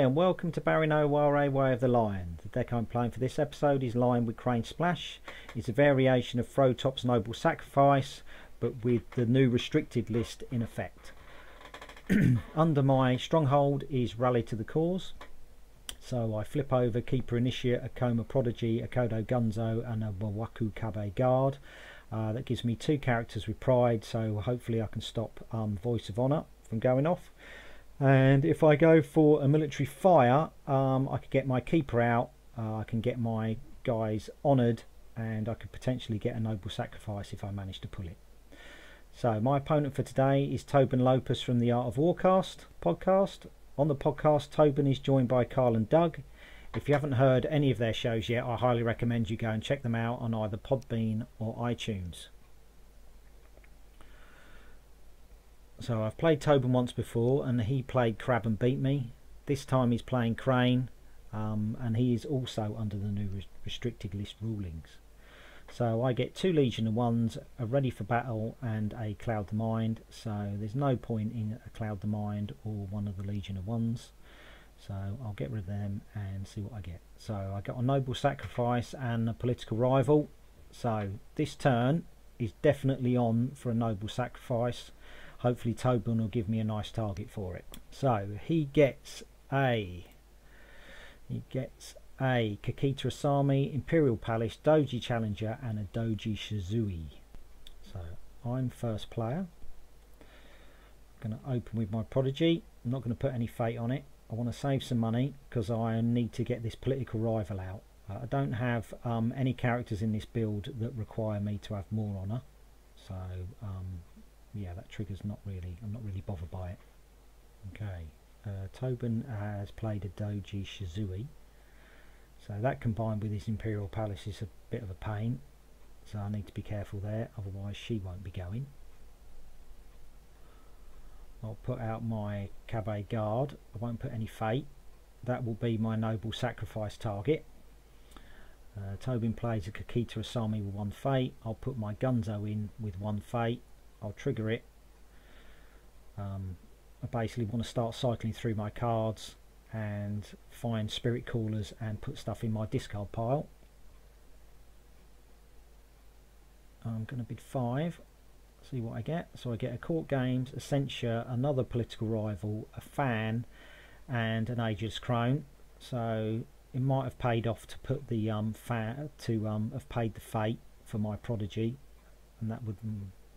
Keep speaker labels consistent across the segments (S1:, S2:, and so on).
S1: and welcome to Barry Noire Way of the Lion. The deck I'm playing for this episode is Lion with Crane Splash. It's a variation of Fro Tops Nobile Sacrifice, but with the new restricted list in effect. Under my stronghold is Rally to the Cause. So I flip over Keeper Initiate, a Coma Prodigy, a Kodo Gunzo and a Wawaku Kabe Guard. That gives me 2 characters with Pride, so hopefully I can stop Voice of Honour from going off. And if I go for a military fire, I could get my keeper out, I can get my guys honoured, and I could potentially get a noble sacrifice if I manage to pull it. So my opponent for today is Tobin Lopes from the Art of Warcast Podcast. On the podcast, Tobin is joined by Carl and Doug. If you haven't heard any of their shows yet, I highly recommend you go and check them out on either Podbean or iTunes. So I've played Tobin once before and he played Crab and beat me. This time he's playing Crane, and he is also under the new restricted list rulings. So I get 2 Legion of Ones, a Ready for Battle and a Cloud the Mind. So there's no point in a Cloud the Mind or one of the Legion of Ones. So I'll get rid of them and see what I get. So I got a Noble Sacrifice and a Political Rival. So this turn is definitely on for a Noble Sacrifice. Hopefully Tobin will give me a nice target for it. So he gets a Kakita Asami, Imperial Palace, Doji Challenger and a Doji Shizui. So I'm first player. I'm going to open with my Prodigy. I'm not going to put any fate on it. I want to save some money because I need to get this Political Rival out. I don't have any characters in this build that require me to have more honour. So yeah, that trigger's not really, I'm not really bothered by it. Okay, Tobin has played a Doji Shizui. So that combined with his Imperial Palace is a bit of a pain. So I need to be careful there, otherwise she won't be going. I'll put out my Kabe Guard. I won't put any fate. That will be my Noble Sacrifice target. Tobin plays a Kakita Asami with 1 fate. I'll put my Gunzo in with 1 fate. I'll trigger it. I basically want to start cycling through my cards and find Spirit Callers and put stuff in my discard pile. I'm going to bid 5, see what I get. So I get a Court Games, a Censure, another Political Rival, a Fan and an Aegis Crone. So it might have paid off to put the have paid the fate for my Prodigy, and that would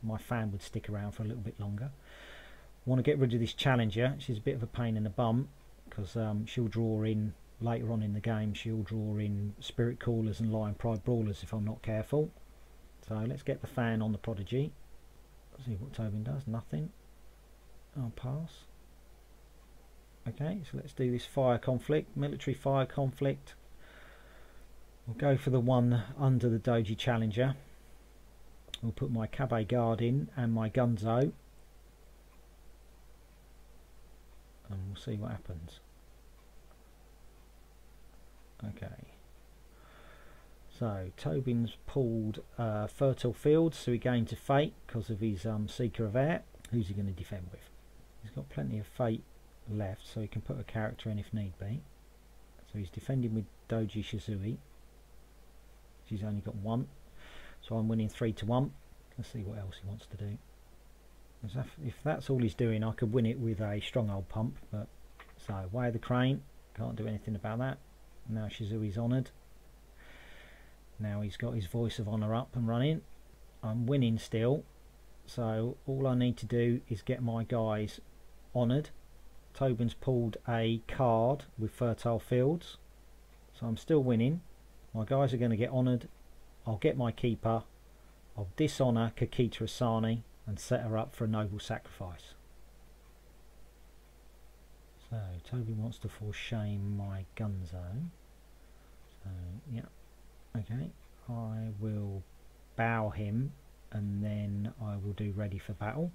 S1: my Fan would stick around for a little bit longer. I want to get rid of this Challenger. She's a bit of a pain in the bum because she'll draw in later on in the game. She'll draw in Spirit Callers and Lion Pride Brawlers if I'm not careful. So let's get the Fan on the Prodigy. See what Tobin does. Nothing. I'll pass. Okay, so let's do this fire conflict, military fire conflict. We'll go for the one under the Doji Challenger. We'll put my Kabe Guard in and my Gunzo, and we'll see what happens. Okay, so Tobin's pulled Fertile Fields, so he gains a fate because of his Seeker of Air. Who's he going to defend with? He's got plenty of fate left, so he can put a character in if need be. So he's defending with Doji Shizui. She's only got 1, so I'm winning 3-1. Let's see what else he wants to do. If that's all he's doing, I could win it with a Stronghold Pump, but so Way of the Crane, can't do anything about that. Now Shizui's honoured. Now he's got his Voice of Honour up and running. I'm winning still, so all I need to do is get my guys honoured. Tobin's pulled a card with Fertile Fields, so I'm still winning. My guys are going to get honoured. I'll get my keeper. I'll dishonour Kakita Asami and set her up for a Noble Sacrifice. So Tobin wants to force shame my Gunzo. So yeah, okay. I will bow him and then I will do Ready for Battle.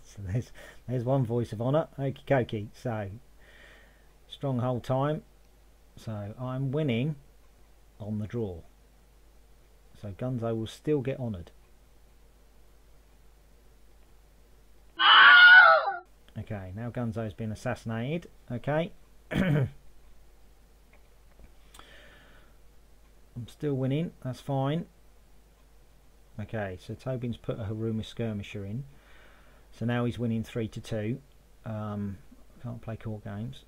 S1: So there's one Voice of Honour. Okie dokie. So stronghold time. So I'm winning on the draw. So Gunzo will still get honoured. Okay, now Gunzo's been assassinated. Okay. I'm still winning, that's fine. Okay, so Tobin's put a Haruma Skirmisher in. So now he's winning 3-2. Can't play court games.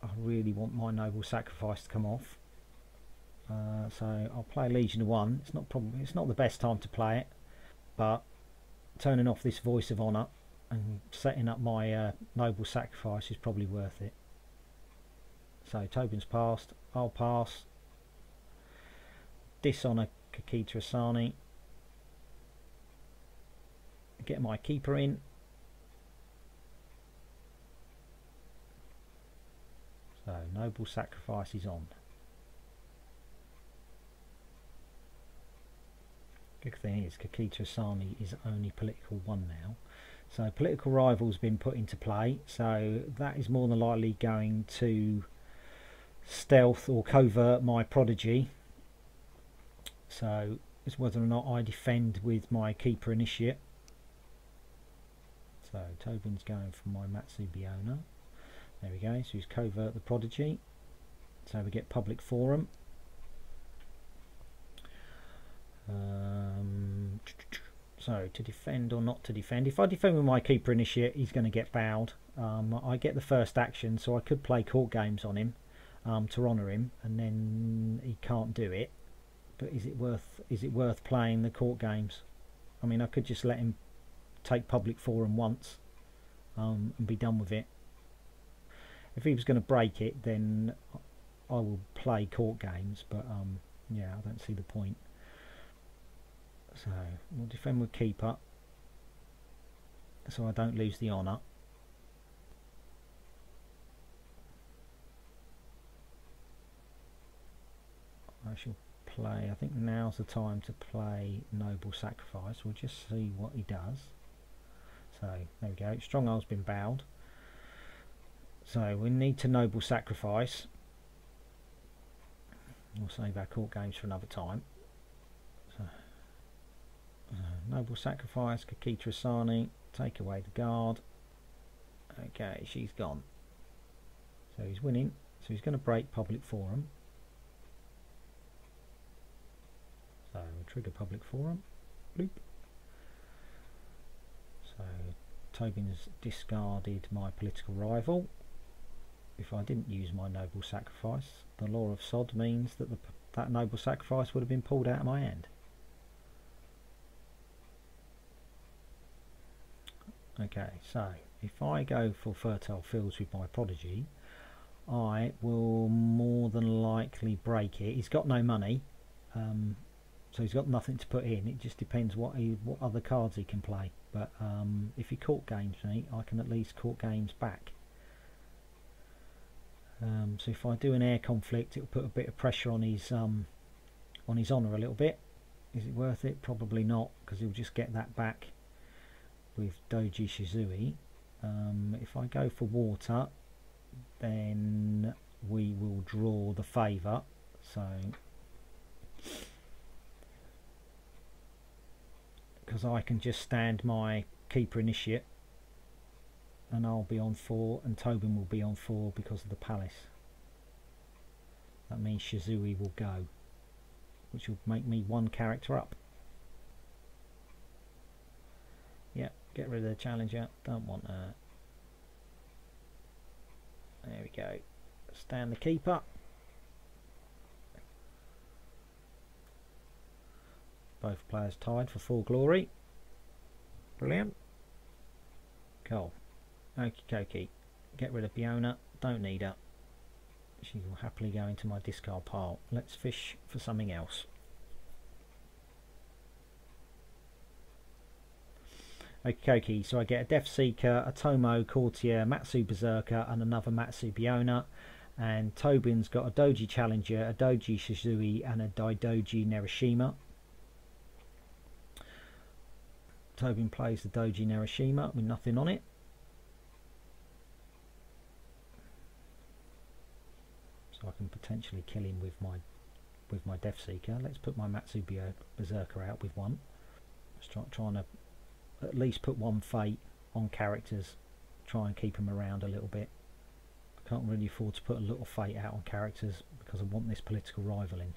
S1: I really want my Noble Sacrifice to come off. So I'll play Legion of One. It's not the best time to play it, but turning off this Voice of Honour and setting up my Noble Sacrifice is probably worth it. So Tobin's passed. I'll pass. Dishonour Kakita Asani. Get my keeper in. So Noble Sacrifice is on. Good thing is Kakita Asani is only political 1 now. So political rival's been put into play. So that is more than likely going to stealth or covert my Prodigy. So it's whether or not I defend with my keeper initiate. So Tobin's going for my Matsubiona. There we go, so he's covert the Prodigy. So we get public forum. So to defend or not to defend. If I defend with my keeper initiate, he's going to get bowed. I get the first action, so I could play court games on him to honour him, and then he can't do it. But is it worth playing the court games? I mean, I could just let him take public forum once and be done with it. If he was going to break it, then I will play court games, but yeah, I don't see the point. So we'll defend with keeper so I don't lose the honour. I shall play, I think now's the time to play Noble Sacrifice. We'll just see what he does. So there we go, Stronghold's been bowed. So we need to Noble Sacrifice. We'll save our court games for another time. So, Noble Sacrifice, Kakita Asani, take away the guard. Okay, she's gone. So he's winning. So he's going to break public forum. So we'll trigger public forum. Bloop. So Tobin's discarded my political rival. If I didn't use my Noble Sacrifice, the Law of Sod means that that Noble Sacrifice would have been pulled out of my hand. Okay, so if I go for Fertile Fields with my Prodigy, I will more than likely break it. He's got no money, so he's got nothing to put in. It just depends what other cards he can play. But if he court games me, I can at least court games back. So if I do an air conflict, it'll put a bit of pressure on his honour a little bit. Is it worth it? Probably not, because he'll just get that back with Doji Shizui. If I go for water, then we will draw the favour. So because I can just stand my keeper initiate and I'll be on 4 and Tobin will be on 4 because of the palace. That means Shizui will go, which will make me 1 character up. Yep, get rid of the challenger, don't want that. There we go. Stand the keeper. Both players tied for 4 glory. Brilliant. Cool. Okie dokie. Get rid of Biona. Don't need her. She will happily go into my discard pile. Let's fish for something else. Okie dokie. So I get a Death Seeker, a Tomo Courtier, Matsu Berserker, and another Matsu Biona. And Tobin's got a Doji Challenger, a Doji Shizui, and a Daidoji Nerishima. Tobin plays the Doji Nerishima with nothing on it. So I can potentially kill him with my Death Seeker. Let's put my Matsu Berserker out with 1. Let's trying to at least put 1 fate on characters try and keep him around a little bit. I can't really afford to put a little fate out on characters because I want this political rival in.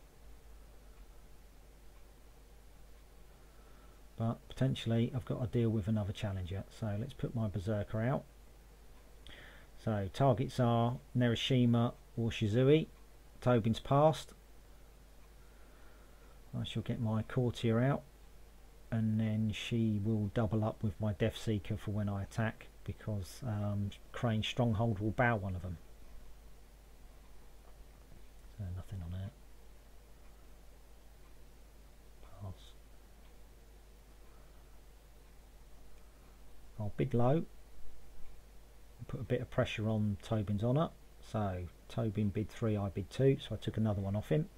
S1: But potentially I've got to deal with another challenger. So let's put my Berserker out. So targets are Nerishima or Shizui. Tobin's passed. I shall get my Courtier out, and then she will double up with my Death Seeker for when I attack, because Crane's Stronghold will bow one of them. So nothing on it. Pass. I'll bid low. Put a bit of pressure on Tobin's honour. So Tobin bid 3, I bid 2, so I took another one off him.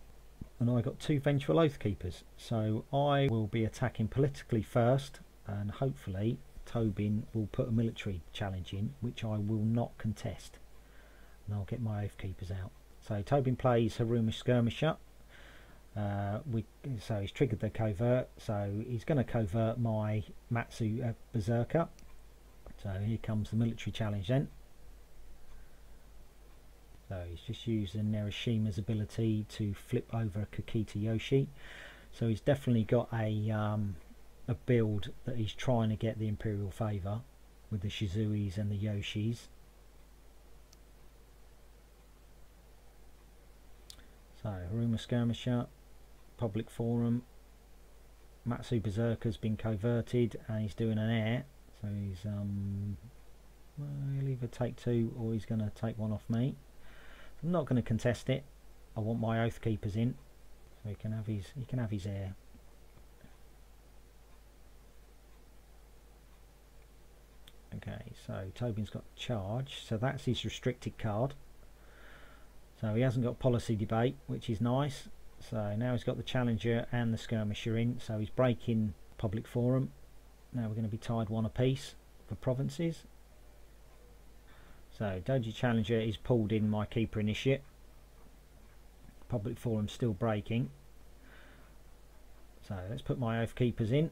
S1: And I got 2 Vengeful Oath Keepers. So I will be attacking politically first, and hopefully Tobin will put a military challenge in, which I will not contest. And I'll get my Oath Keepers out. So Tobin plays Haruma Skirmisher. So he's triggered the covert, so he's going to covert my Matsu Berserker. So here comes the military challenge then. So he's just using Nerishima's ability to flip over Kakita Yoshi. So he's definitely got a build that he's trying to get the Imperial favour with the Shizuis and the Yoshis. So Haruma Skirmisher, Public Forum, Matsu Berserker's been converted and he's doing an air. So he's well, he'll either take 2 or he's going to take 1 off me. I'm not going to contest it. I want my Oath Keepers in, so he can have his air. Okay, so Tobin's got charge, so that's his restricted card. So he hasn't got policy debate, which is nice. So now he's got the challenger and the skirmisher in, so he's breaking Public Forum. Now we're going to be tied 1 apiece for provinces. So Doji Challenger is pulled in my Keeper Initiate. Public Forum still breaking. So let's put my Oath Keepers in.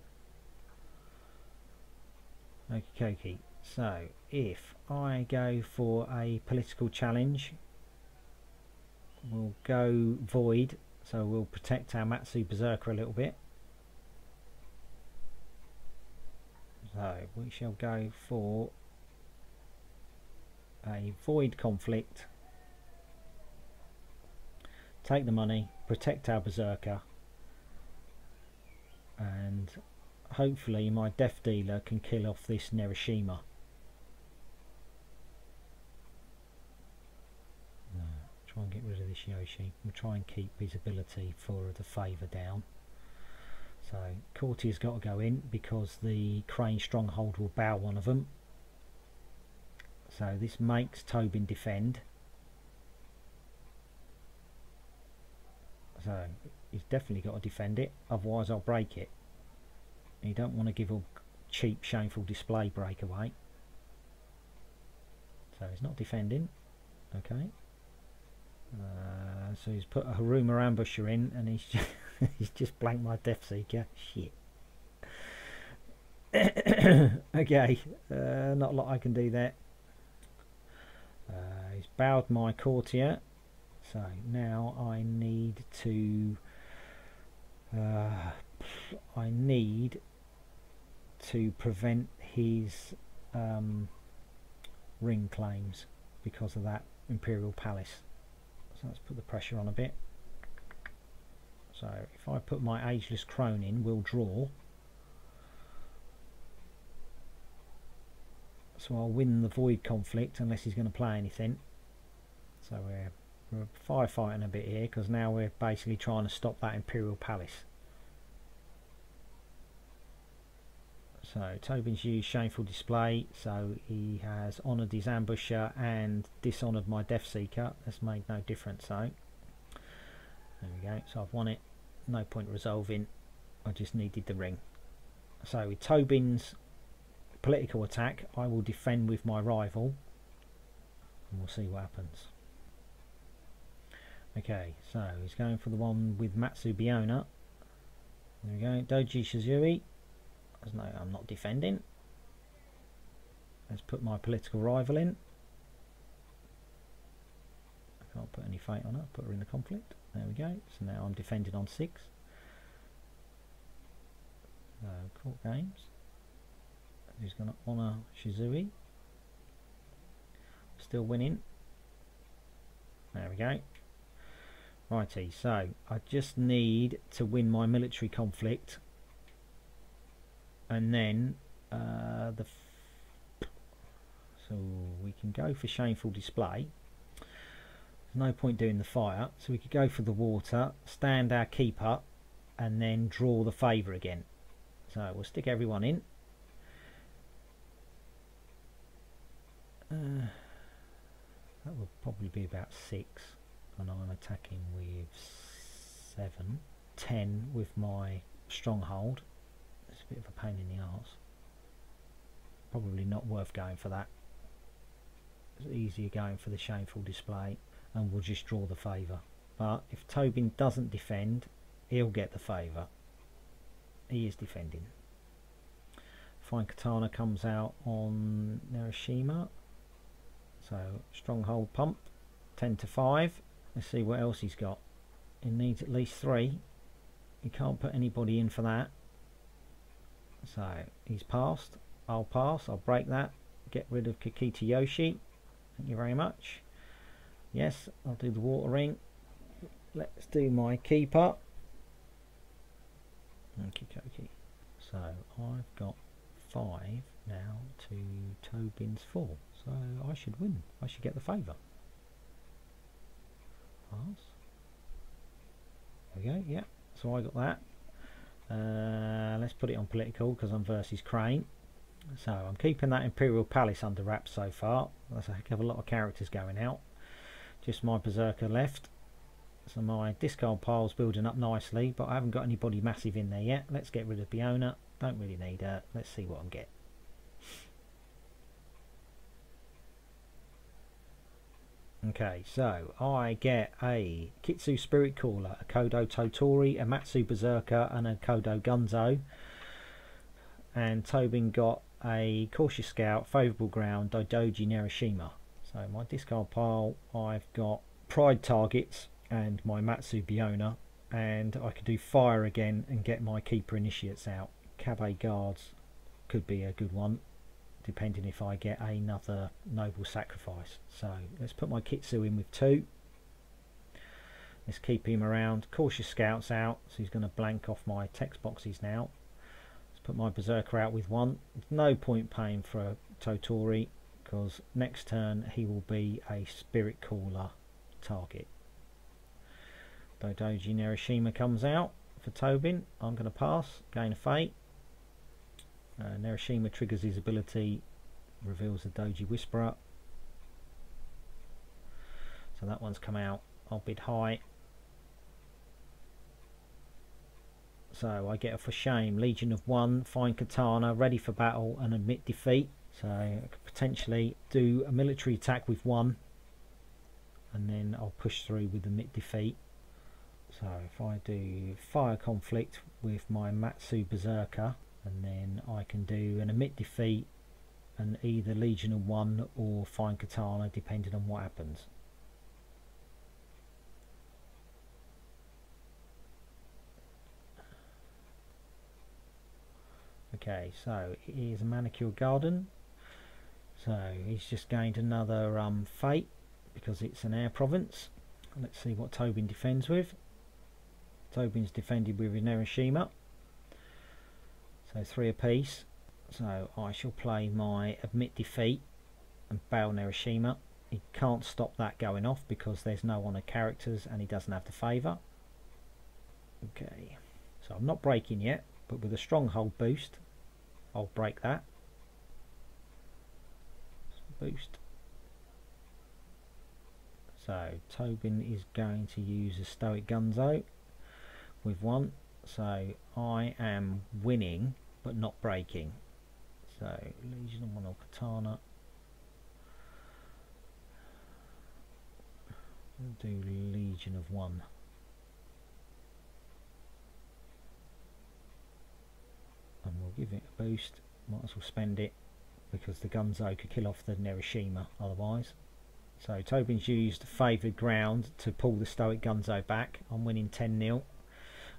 S1: Okie dokie. So if I go for a political challenge, we'll go Void. So we'll protect our Matsu Berserker a little bit. So we shall go for a Void conflict, take the money, protect our Berserker, and hopefully my Death Dealer can kill off this Nerishima. No, try and get rid of this Yoshi. We'll try and keep his ability for the favour down. So Courtier's got to go in because the Crane Stronghold will bow one of them. So this makes Tobin defend. So he's definitely got to defend it, otherwise I'll break it. You don't want to give a cheap, shameful display breakaway. So he's not defending. Okay. So he's put a Haruma Ambusher in, and he's just, he's just blanked my Death Seeker. Shit. Okay, not a lot I can do there. He's bowed my Courtier, so now I need to prevent his ring claims because of that Imperial Palace. So let's put the pressure on a bit. So if I put my Ageless Crone in, we'll draw. So I'll win the Void conflict unless he's going to play anything. So we're firefighting a bit here because now we're basically trying to stop that Imperial Palace. So Tobin's used Shameful Display, so he has honoured his Ambusher and dishonoured my Death Seeker. That's made no difference though. There we go, so I've won it. No point resolving, I just needed the ring. So with Tobin's political attack, I will defend with my rival and we'll see what happens. Okay, so he's going for the one with Matsu Biona. There we go, Doji Shizui. No, I'm not defending. let's put my political rival in. I can't put any fate on her, put her in the conflict. There we go. So now I'm defending on 6. Court games. Who's going to honour Shizui? Still winning. There we go. Righty, so I just need to win my military conflict, and then so we can go for shameful display. There's no point doing the fire, so we could go for the water, stand our keeper, and then draw the favour again. So we'll stick everyone in. That would probably be about 6, and I'm attacking with 7. 10 with my stronghold. It's a bit of a pain in the arse. Probably not worth going for that. It's easier going for the shameful display, and we'll just draw the favour. But if Tobin doesn't defend, he'll get the favour. He is defending. Fine Katana comes out on Narashima. So stronghold pump, 10 to 5. Let's see what else he's got. He needs at least 3. He can't put anybody in for that. So he's passed. I'll pass. I'll break that. Get rid of Kikita Yoshi. Thank you very much. Yes, I'll do the water ring. Let's do my keeper. Okie. So I've got 5 now to Tobin's 4. So I should win. I should get the favour. Pass. There we go. Yeah. So I got that. Let's put it on political because I'm versus Crane. So I'm keeping that Imperial Palace under wraps so far. That's a heck of a lot of characters going out. Just my Berserker left. So my discard pile's building up nicely, but I haven't got anybody massive in there yet. Let's get rid of Biona. Don't really need her. Let's see what I can get. Okay, so I get a Kitsu Spirit Caller, a Kodo Totori, a Matsu Berserker, and a Kodo Gunzo. And Tobin got a Cautious Scout, Favourable Ground, Dodoji Narashima. So my discard pile, I've got Pride Targets and my Matsu Biona, and I could do Fire again and get my Keeper Initiates out. Cabe Guards could be a good one, depending if I get another Noble Sacrifice. So let's put my Kitsu in with 2. Let's keep him around. Cautious Scouts out, so he's going to blank off my text boxes now. Let's put my Berserker out with 1. There's no point paying for a Totori, because next turn he will be a Spirit Caller target. Dodoji Narashima comes out for Tobin. I'm going to pass, gain a fate. Narashima triggers his ability, reveals the Doji Whisperer. So that one's come out. I'll bid high. So I get a For Shame, Legion of 1, Fine Katana, ready for battle and admit defeat. So I could potentially do a military attack with 1, and then I'll push through with admit defeat. So if I do Fire Conflict with my Matsu Berserker, and then I can do an admit defeat and either Legion of 1 or Fine Katana, depending on what happens. Okay, so it is a Manicured Garden. So he's just gained another fate because it's an air province. Let's see what Tobin defends with. Tobin's defended with Narashima. So 3 apiece. So I shall play my admit defeat and bail Narashima. He can't stop that going off because there's no honor characters and he doesn't have the favour. Okay, so I'm not breaking yet, but with a stronghold boost I'll break that. Boost. So Tobin is going to use a Stoic Gunzo with 1. So I am winning but not breaking. So Legion of 1 or Katana. We'll do Legion of 1. And we'll give it a boost. Might as well spend it. because the Gunzo could kill off the Nerishima otherwise. So Tobin's used favoured ground to pull the Stoic Gunzo back. I'm winning 10-0.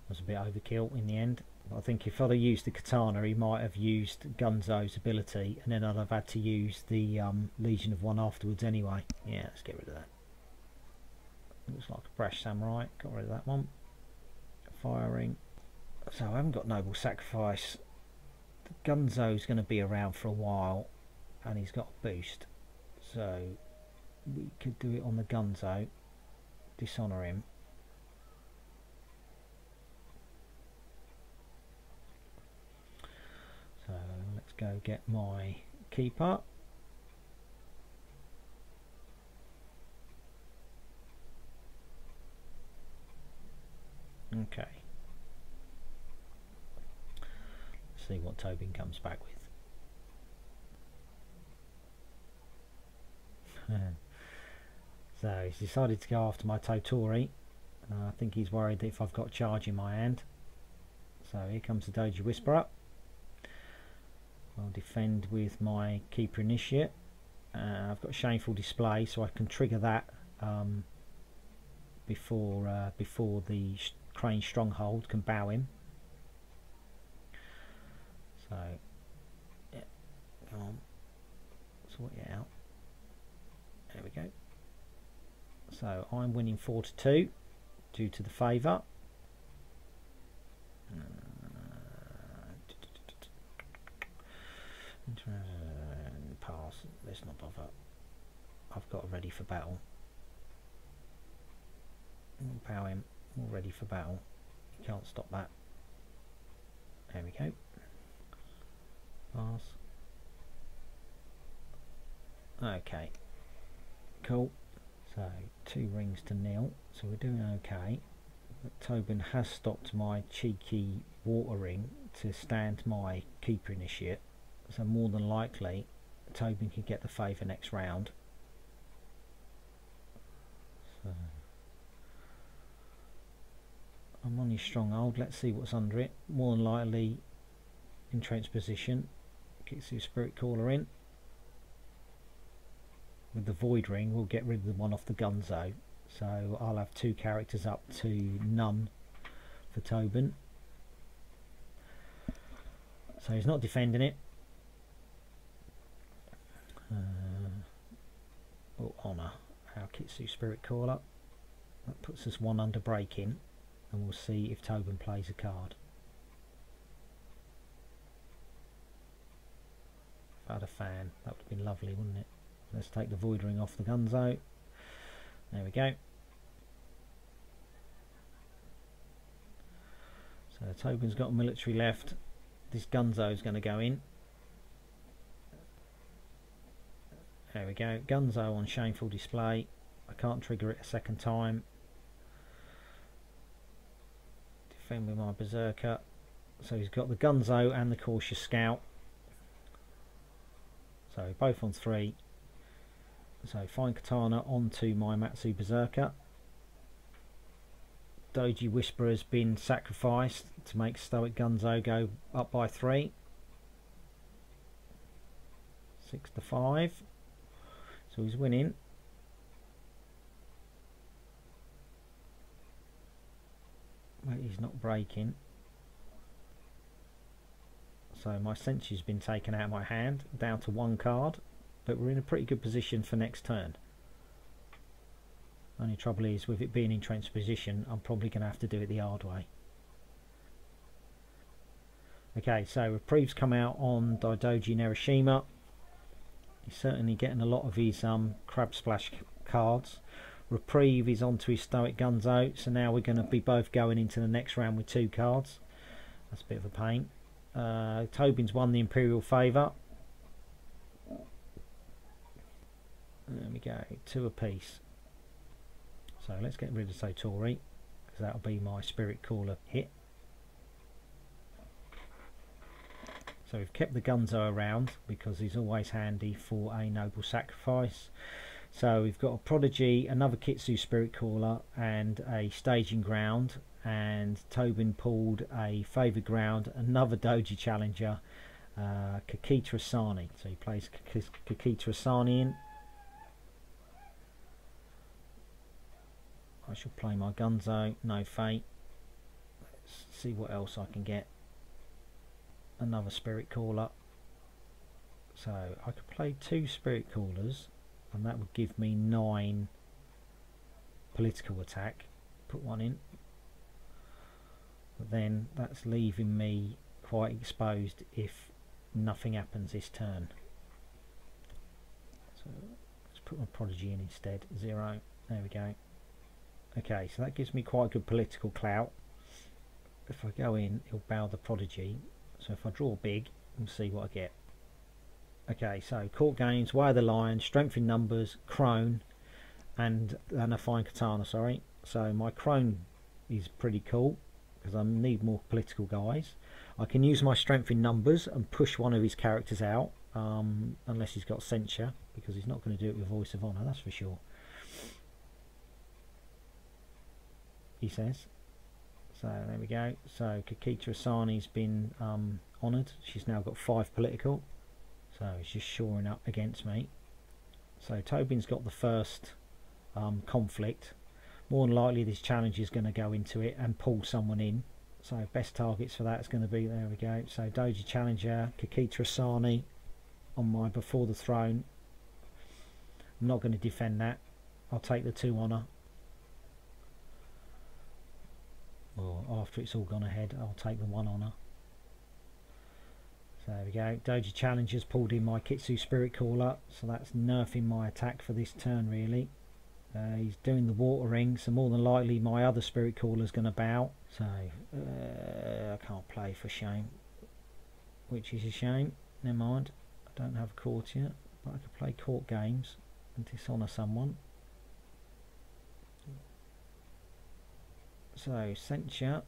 S1: Was a bit overkill in the end. I think if I'd have used the katana, he might have used Gunzo's ability, and then I'd have had to use the Legion of One afterwards anyway. Yeah, let's get rid of that. Looks like a brash samurai. Got rid of that one. Firing. So I haven't got Noble Sacrifice. The Gunzo's going to be around for a while, and he's got a boost. So we could do it on the Gunzo. Dishonour him. So let's go get my keeper. Okay. Let's see what Tobin comes back with. So he's decided to go after my Totori. I think he's worried that if I've got charge in my hand. So here comes the Doji Whisperer. I'll defend with my Keeper Initiate. I've got Shameful Display, so I can trigger that before the Crane Stronghold can bow him. So, yeah, come on, sort it out. There we go. So I'm winning 4-2 due to the favour. Pass. Let's not bother. I've got ready for battle. Power him. All ready for battle. You can't stop that. There we go. Pass. Okay. Cool. So 2 rings to 0. So we're doing okay. But Tobin has stopped my cheeky water ring to stand my Keeper Initiate. So more than likely Tobin can get the favour next round. So I'm on his stronghold. Let's see what's under it. More than likely entrenched position. Gets his Spirit Caller in. With the Void Ring we'll get rid of the one off the Gunzo. So I'll have 2 characters up to none for Tobin. So he's not defending it. We'll honour our Kitsu Spirit Caller. That puts us 1 under breaking, and we'll see if Tobin plays a card. If I had a fan, that would have been lovely, wouldn't it? Let's take the Void Ring off the Gunzo. There we go. So Tobin's got a military left. This Gunzo is going to go in. There we go. Gunzo on Shameful Display. I can't trigger it a second time. Defend with my Berserker. So he's got the Gunzo and the Cautious Scout. So both on 3. So Fine Katana onto my Matsu Berserker. Doji Whisperer has been sacrificed to make Stoic Gunzo go up by 3. 6-5. So he's winning. But he's not breaking. So my Sentry's been taken out of my hand, down to 1 card. But we're in a pretty good position for next turn. Only trouble is, with it being in entrenched position, I'm probably going to have to do it the hard way. Okay, so Reprieve's come out on Daidoji Nerishima. He's certainly getting a lot of his Crab Splash cards. Reprieve is onto his Stoic Gunzo, so now we're going to be both going into the next round with 2 cards. That's a bit of a pain. Tobin's won the Imperial Favour. There we go, 2 apiece. So let's get rid of Totori, because that'll be my Spirit Caller hit. So we've kept the Gunzo around because he's always handy for a Noble Sacrifice. So we've got a Prodigy, another Kitsu Spirit Caller, and a Staging Ground. And Tobin pulled a Favoured Ground, another Doji Challenger, Kakita Asani. So he plays Kakita Asani in. I shall play my Gunzo, no fate. Let's see what else I can get. Another Spirit Caller. So I could play 2 Spirit Callers, and that would give me 9 political attack. Put one in. But then that's leaving me quite exposed if nothing happens this turn. So let's put my Prodigy in instead. 0. There we go. Okay, so that gives me quite good political clout. If I go in, he'll bow the Prodigy. So if I draw big, we'll see what I get. Okay, so Court Games, Way of the Lion, Strength in Numbers, Crone, and a Fine Katana, sorry. So my Crone is pretty cool, because I need more political guys. I can use my Strength in Numbers and push one of his characters out, unless he's got Censure, because he's not going to do it with Voice of Honour, that's for sure. He says. So there we go. So Kakita Asani's been honoured. She's now got 5 political. So he's just shoring up against me. So Tobin's got the first conflict. More than likely this challenge is going to go into it and pull someone in. So best targets for that is going to be, there we go. So Doji Challenger, Kakita Asani on my Before the Throne. I'm not going to defend that. I'll take the 2 honour. Or after it's all gone ahead, I'll take the 1 honour. So there we go. Doji Challenger's pulled in my Kitsu Spirit Caller, so that's nerfing my attack for this turn really. He's doing the Water Ring, so more than likely my other Spirit Caller's going to bow. So I can't play for shame, which is a shame. Never mind. I don't have a courtier, but I could play Court Games and dishonour someone. So Censure,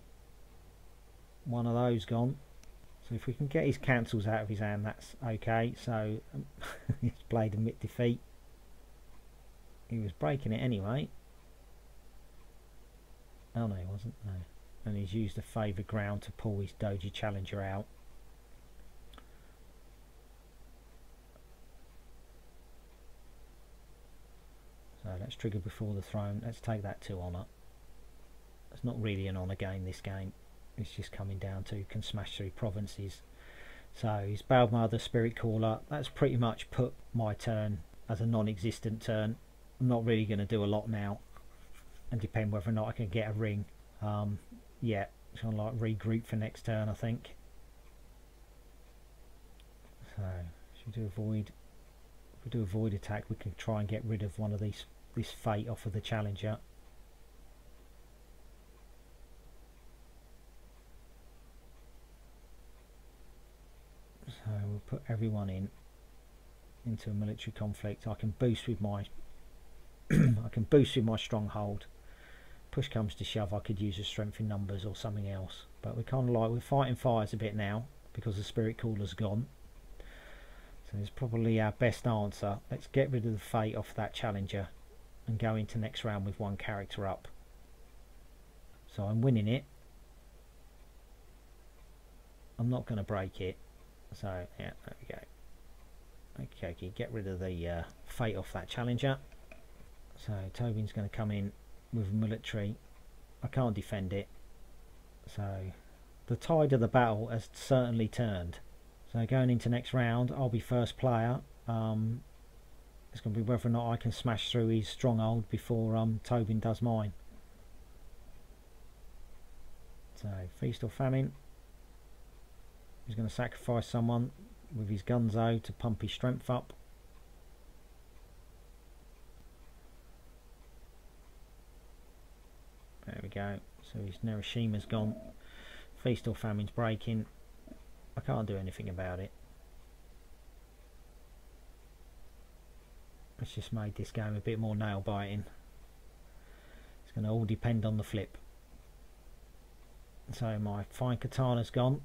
S1: one of those gone. So if we can get his cancels out of his hand, that's okay. So he's played admit defeat. He was breaking it anyway. Oh no, he wasn't. No, and he's used a favoured ground to pull his Doji Challenger out. So let's trigger Before the Throne. Let's take that 2 honour. It's not really an honour game, this game. It's just coming down to can smash 3 provinces. So he's bowed my other Spirit Caller. That's pretty much put my turn as a non-existent turn. I'm not really going to do a lot now, and depend whether or not I can get a ring. Yeah, it's going to like regroup for next turn, I think. So should we do a void? If we do a void attack, we can try and get rid of one of this fate off of the Challenger. So we'll put everyone into a military conflict. I can boost with my I can boost with my stronghold. Push comes to shove, I could use a Strength in Numbers or something else. But we're fighting fires a bit now because the Spirit Caller's gone. So it's probably our best answer. Let's get rid of the fate off that Challenger and go into next round with 1 character up. So I'm winning it. I'm not going to break it. So yeah, there we go. Okay, get rid of the fate off that Challenger. So Tobin's going to come in with a military. I can't defend it. So the tide of the battle has certainly turned. So going into next round, I'll be first player. It's going to be whether or not I can smash through his stronghold before Tobin does mine. So Feast or Famine. He's going to sacrifice someone with his Gunzo to pump his strength up. There we go. So his Nerashima's gone. Feast or Famine's breaking. I can't do anything about it. It's just made this game a bit more nail biting. It's going to all depend on the flip. So my Fine Katana's gone.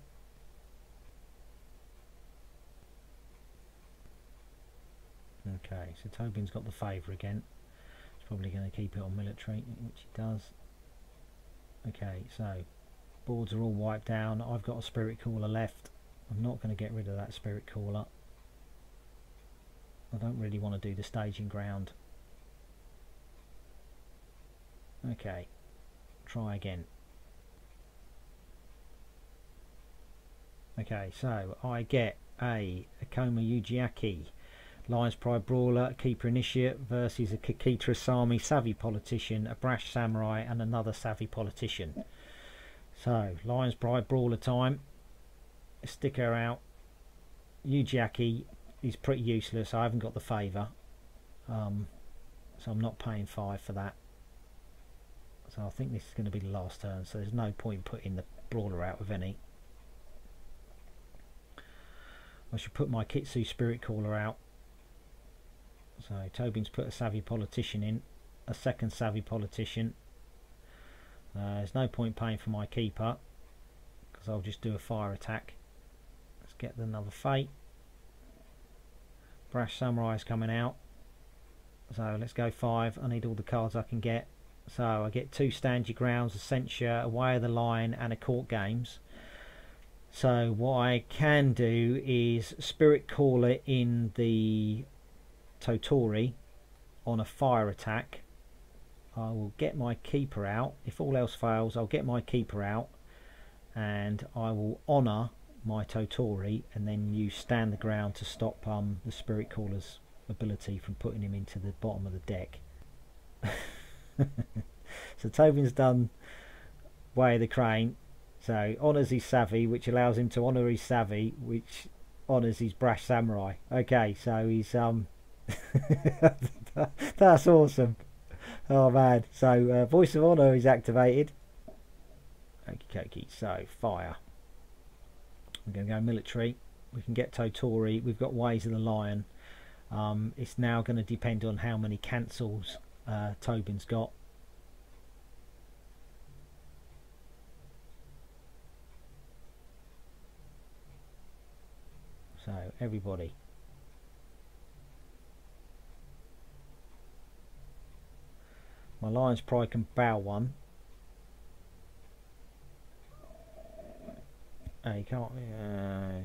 S1: Okay, so Tobin's got the favour again. He's probably going to keep it on military, which he does. Okay, so boards are all wiped down. I've got a Spirit Caller left. I'm not going to get rid of that spirit caller. I don't really want to do the staging ground. Okay, try again. Okay, so I get a Akoma Yujiaki, Lion's Pride Brawler, Keeper Initiate versus a Kikita Asami Savvy Politician, a Brash Samurai and another Savvy Politician. So, Lion's Pride Brawler time. Stick her out. Yujiaki is pretty useless. I haven't got the favour. So I'm not paying 5 for that. So I think this is going to be the last turn. So there's no point putting the Brawler out with any. I should put my Kitsu Spirit Caller out. So Tobin's put a Savvy Politician in. A second Savvy Politician. There's no point paying for my Keeper, because I'll just do a fire attack. Let's get another Fate. Brash Samurai's coming out. So let's go 5. I need all the cards I can get. So I get 2 Stand Your Grounds, a Censure, a Way of the Lion and a Court Games. So what I can do is Spirit Caller in the Totori on a fire attack. I will get my Keeper out. If all else fails, I'll get my Keeper out and I will honour my Totori and then use Stand the Ground to stop the Spirit Caller's ability from putting him into the bottom of the deck. So Tobin's done Way of the Crane. So honours his Savvy, which allows him to honour his Savvy, which honours his Brash Samurai. Okay, so he's that's awesome. Oh man, so Voice of Honour is activated. Okie, so fire. I'm going to go military. We can get Totori. We've got Ways of the Lion. It's now going to depend on how many cancels Tobin's got. So everybody. My Lion's Pride can bow one.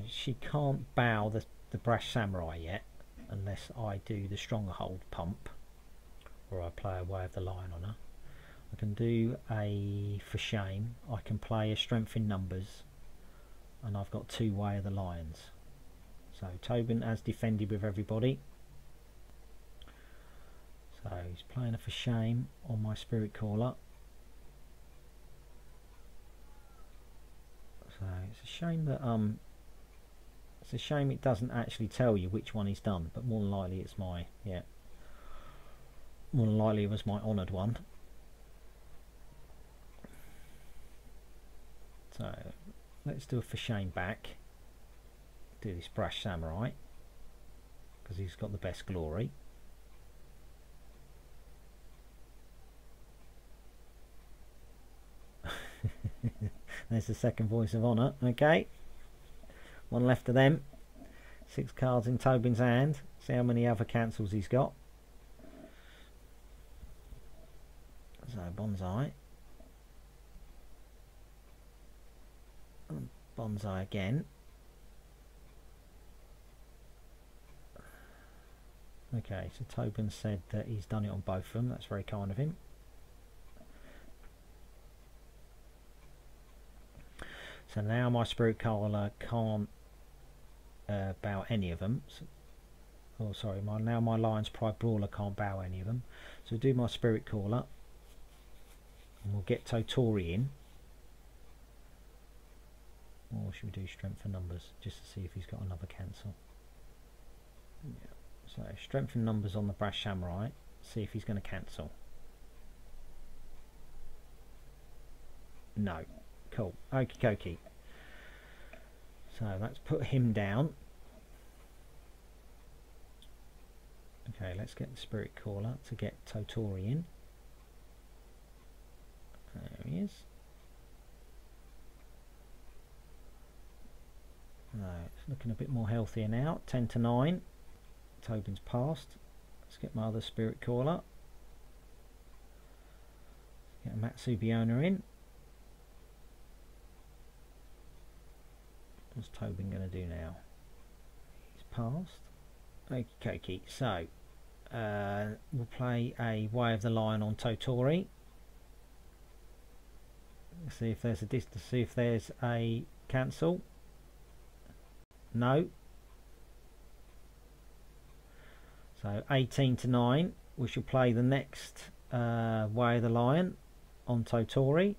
S1: She can't bow the Brash Samurai yet, unless I do the Stronghold pump, or I play a Way of the Lion on her. I can do a For Shame. I can play a Strength in Numbers, and I've got 2 Way of the Lions. So Tobin has defended with everybody. So he's playing a For Shame on my Spirit Caller. So it's a shame that it doesn't actually tell you which one he's done, but more than likely it's more than likely it was my honoured one. So let's do a For Shame back. Do this Brash Samurai because he's got the best glory. There's the second Voice of Honour. Okay, one left of them. 6 cards in Tobin's hand. See how many other cancels he's got. So Bonsai. And Bonsai again. Okay, so Tobin said that he's done it on both of them. That's very kind of him. So now my Spirit Caller can't bow any of them. So, oh, sorry, now my Lion's Pride Brawler can't bow any of them. So do my Spirit Caller, and we'll get Totori in. Or should we do Strength for Numbers, just to see if he's got another cancel? Yeah. So Strength in Numbers on the Brash Samurai. See if he's going to cancel. No. Cool. Okie dokie. So let's put him down. Okay, let's get the Spirit Caller to get Totori in. There he is. Right, it's looking a bit more healthier now. 10 to 9. Tobin's passed. Let's get my other Spirit Caller. Get a Matsubiona in. What's Tobin going to do now? He's passed. Okay, so we'll play a Way of the Lion on Totori. See if there's a distance. See if there's a cancel. No. So 18 to 9. We shall play the next Way of the Lion on Totori.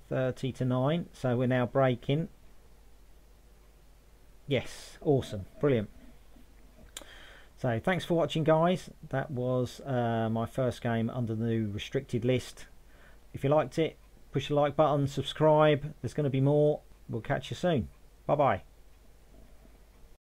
S1: 30 to 9. So we're now breaking. Yes, awesome, brilliant. So thanks for watching, guys. That was my first game under the new restricted list. If you liked it, push the like button, subscribe. There's going to be more. We'll catch you soon. Bye bye.